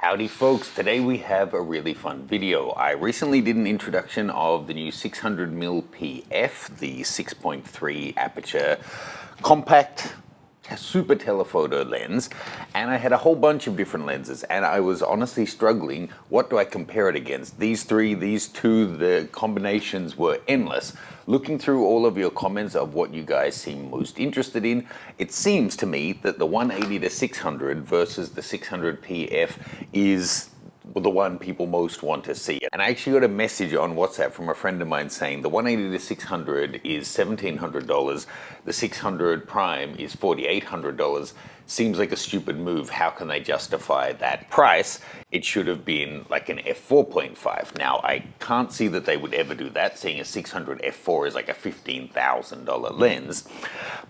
Howdy folks, today we have a really fun video. I recently did an introduction of the new 600mm PF, the 6.3 aperture compact super telephoto lens, and I had a whole bunch of different lenses and I was honestly struggling. What do I compare it against? These three, these two, the combinations were endless. Looking through all of your comments of what you guys seem most interested in, it seems to me that the 180 to 600 versus the 600 PF is the one people most want to see. And I actually got a message on WhatsApp from a friend of mine saying the 180 to 600 is $1,700, the 600 Prime is $4,800. Seems like a stupid move. How can they justify that price? It should have been like an f4.5. Now, I can't see that they would ever do that, seeing a 600 f4 is like a $15,000 lens.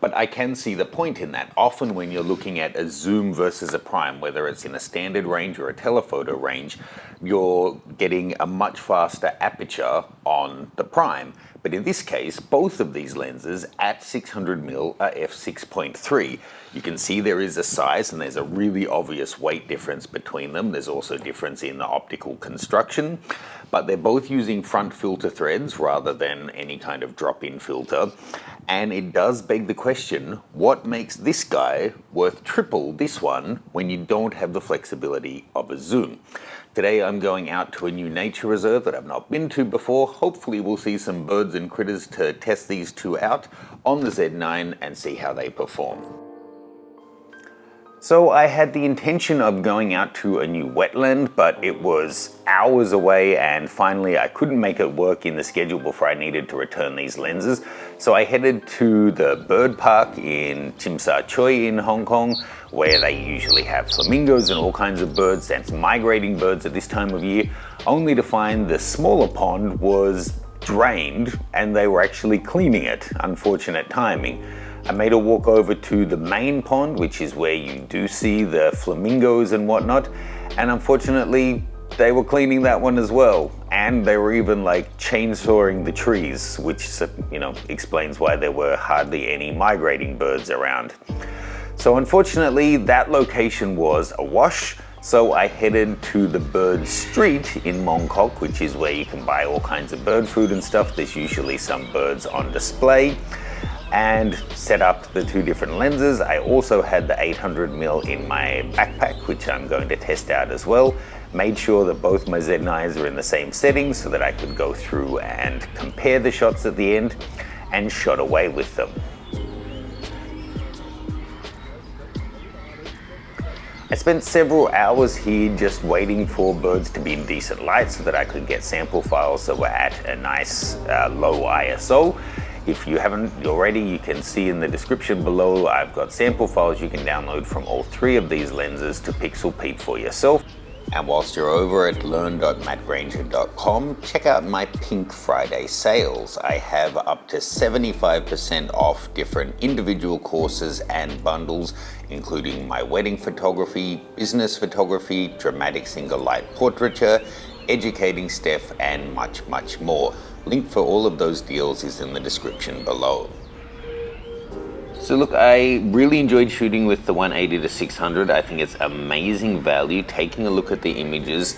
But I can see the point in that. Often when you're looking at a zoom versus a prime, whether it's in a standard range or a telephoto range, you're getting a much faster aperture on the prime. But in this case, both of these lenses at 600mm are f6.3. You can see there is a size and there's a really obvious weight difference between them. There's also a difference in the optical construction, but they're both using front filter threads rather than any kind of drop-in filter. And it does beg the question, what makes this guy worth triple this one when you don't have the flexibility of a zoom? Today I'm going out to a new nature reserve that I've not been to before. Hopefully we'll see some birds and critters to test these two out on the Z9 and see how they perform. So I had the intention of going out to a new wetland, but it was hours away and finally I couldn't make it work in the schedule before I needed to return these lenses. So I headed to the bird park in Tsim Sha Tsui in Hong Kong, where they usually have flamingos and all kinds of birds and migrating birds at this time of year, only to find the smaller pond was drained and they were actually cleaning it. Unfortunate timing. I made a walk over to the main pond, which is where you do see the flamingos and whatnot, and unfortunately they were cleaning that one as well, and they were even like chainsawing the trees, which, you know, explains why there were hardly any migrating birds around. So unfortunately that location was awash, so I headed to the bird street in Mong Kok, which is where you can buy all kinds of bird food and stuff. There's usually some birds on display, and set up the two different lenses. I also had the 800mm in my backpack, which I'm going to test out as well. Made sure that both my Z9s are in the same settings so that I could go through and compare the shots at the end, and shot away with them. I spent several hours here just waiting for birds to be in decent light so that I could get sample files that were at a nice low ISO. If you haven't already, you can see in the description below, I've got sample files you can download from all three of these lenses to pixel peep for yourself. And whilst you're over at learn.mattgranger.com, check out my Pink Friday sales. I have up to 75% off different individual courses and bundles, including my wedding photography, business photography, dramatic single light portraiture, educating Steph, and much, much more. Link for all of those deals is in the description below. So look, I really enjoyed shooting with the 180 to 600. I think it's amazing value. Taking a look at the images,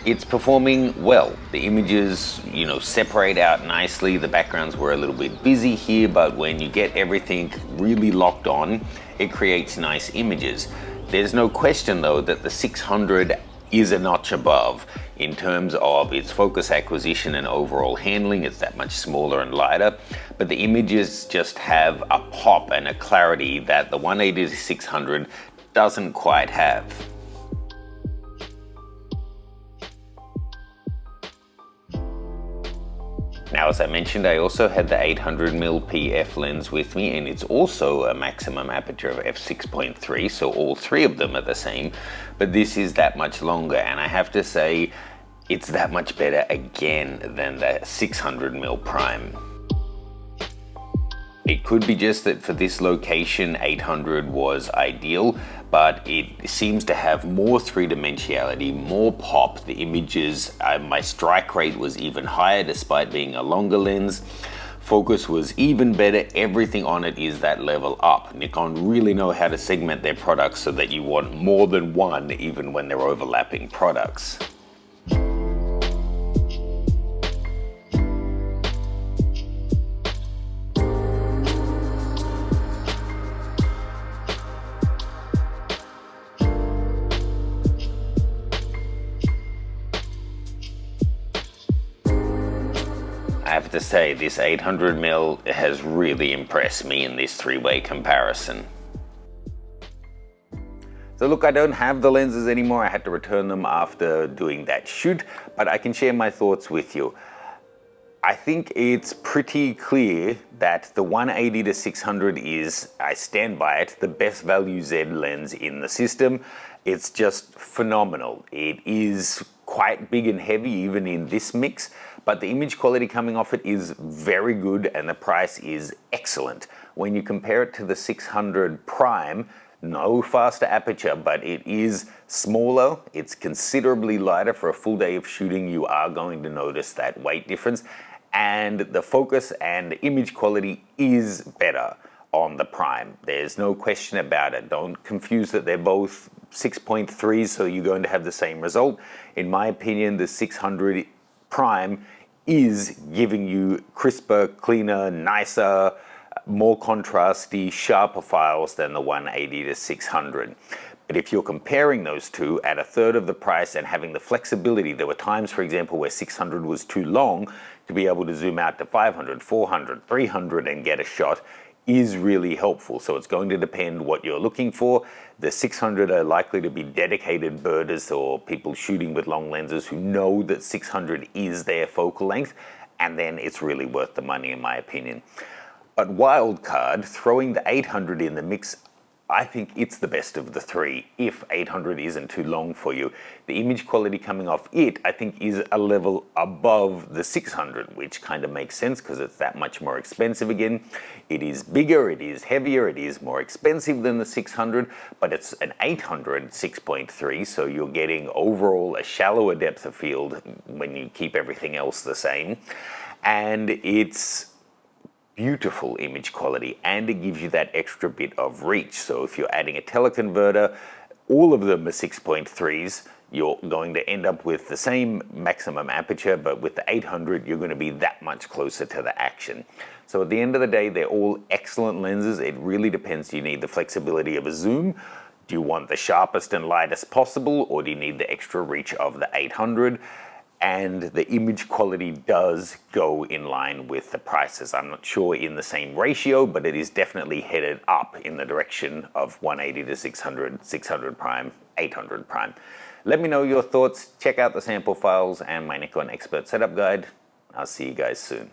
it's performing well. The images, you know, separate out nicely. The backgrounds were a little bit busy here, but when you get everything really locked on, it creates nice images. There's no question though that the 600 is a notch above in terms of its focus acquisition and overall handling. It's that much smaller and lighter, but the images just have a pop and a clarity that the 180 to 600 doesn't quite have. Now, as I mentioned, I also had the 800mm PF lens with me, and it's also a maximum aperture of f6.3, so all three of them are the same, but this is that much longer, and I have to say, it's that much better again than the 600mm Prime. It could be just that for this location, 800 was ideal, but it seems to have more three-dimensionality, more pop. The images, my strike rate was even higher despite being a longer lens. Focus was even better. Everything on it is that level up. Nikon really know how to segment their products so that you want more than one, even when they're overlapping products. I have to say, this 800mm has really impressed me in this three-way comparison. So look, I don't have the lenses anymore. I had to return them after doing that shoot, but I can share my thoughts with you. I think it's pretty clear that the 180 to 600 is, I stand by it, the best value Z lens in the system. It's just phenomenal. It is quite big and heavy even in this mix, but the image quality coming off it is very good and the price is excellent. When you compare it to the 600 Prime, no faster aperture, but it is smaller. It's considerably lighter. For a full day of shooting, you are going to notice that weight difference. And the focus and image quality is better on the Prime. There's no question about it. Don't confuse that they're both 6.3, so you're going to have the same result. In my opinion, the 600 Prime is giving you crisper, cleaner, nicer, more contrasty, sharper files than the 180 to 600. But if you're comparing those two at a third of the price and having the flexibility, there were times, for example, where 600 was too long to be able to zoom out to 500, 400, 300 and get a shot is really helpful. So it's going to depend what you're looking for. The 600 are likely to be dedicated birders or people shooting with long lenses who know that 600 is their focal length, and then it's really worth the money in my opinion. But wildcard, throwing the 800 in the mix, I think it's the best of the three, if 800 isn't too long for you. The image quality coming off it, I think, is a level above the 600, which kind of makes sense because it's that much more expensive again. It is bigger, it is heavier, it is more expensive than the 600, but it's an 800 6.3, so you're getting overall a shallower depth of field when you keep everything else the same. And it's beautiful image quality, and it gives you that extra bit of reach. So if you're adding a teleconverter, all of them are 6.3s, you're going to end up with the same maximum aperture, but with the 800 you're going to be that much closer to the action. So at the end of the day, they're all excellent lenses. It really depends. Do you need the flexibility of a zoom? Do you want the sharpest and lightest possible, or do you need the extra reach of the 800? And the image quality does go in line with the prices. I'm not sure in the same ratio, but it is definitely headed up in the direction of 180 to 600, 600 Prime, 800 Prime. Let me know your thoughts. Check out the sample files and my Nikon Expert Setup Guide. I'll see you guys soon.